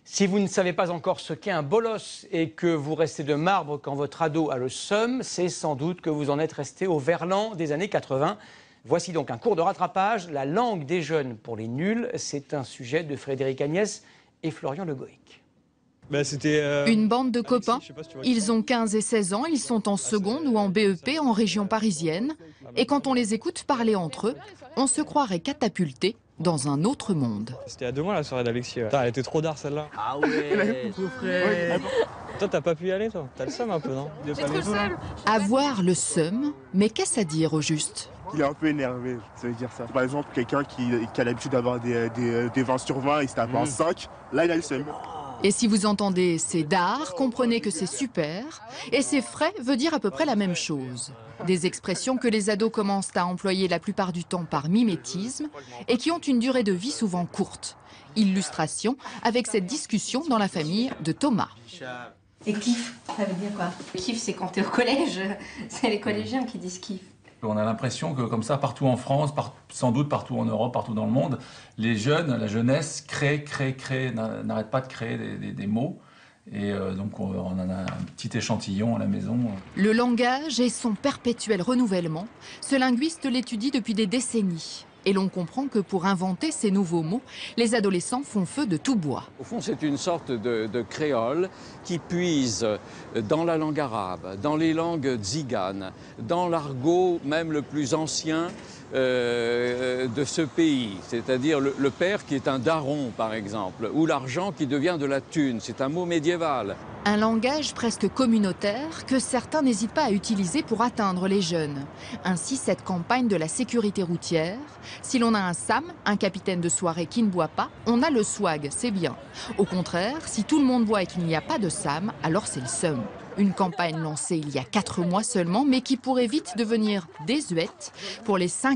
Si vous ne savez pas encore ce qu'est un bolos et que vous restez de marbre quand votre ado a le seum, c'est sans doute que vous en êtes resté au verlan des années 80. Voici donc un cours de rattrapage. La langue des jeunes pour les nuls, c'est un sujet de Frédéric Agnès et Florian Le Goïc. Une bande de copains, ils ont 15 et 16 ans, ils sont en seconde ou en BEP en région parisienne. Et quand on les écoute parler entre eux, on se croirait catapulté dans un autre monde. C'était il y a 2 mois la soirée d'Alexis. Putain, elle était trop d'art celle-là. Ah ouais. Toi t'as pas pu y aller toi? T'as le seum un peu non? J'ai trop le seum. Avoir le seum, mais qu'est-ce à dire au juste? Il est un peu énervé, ça veut dire ça. Par exemple, quelqu'un qui a l'habitude d'avoir des 20 sur 20, il se tape un 5, là il a le seum. Et si vous entendez c'est d'art, comprenez que c'est super. Et c'est frais veut dire à peu près la même chose. Des expressions que les ados commencent à employer la plupart du temps par mimétisme et qui ont une durée de vie souvent courte. Illustration avec cette discussion dans la famille de Thomas. Et kiff, ça veut dire quoi? Kiff, c'est quand t'es au collège. C'est les collégiens qui disent kiff. On a l'impression que comme ça, partout en France, sans doute partout en Europe, partout dans le monde, les jeunes, la jeunesse crée, n'arrête pas de créer des mots. Et donc on en a un petit échantillon à la maison. Le langage et son perpétuel renouvellement, ce linguiste l'étudie depuis des décennies. Et l'on comprend que pour inventer ces nouveaux mots, les adolescents font feu de tout bois. Au fond, c'est une sorte de créole qui puise dans la langue arabe, dans les langues tziganes, dans l'argot même le plus ancien de ce pays, c'est-à-dire le père qui est un daron, par exemple, ou l'argent qui devient de la thune, c'est un mot médiéval. Un langage presque communautaire que certains n'hésitent pas à utiliser pour atteindre les jeunes. Ainsi, cette campagne de la sécurité routière. Si l'on a un Sam, un capitaine de soirée qui ne boit pas, on a le swag, c'est bien. Au contraire, si tout le monde boit et qu'il n'y a pas de Sam, alors c'est le seum. Une campagne lancée il y a 4 mois seulement, mais qui pourrait vite devenir désuète pour les 5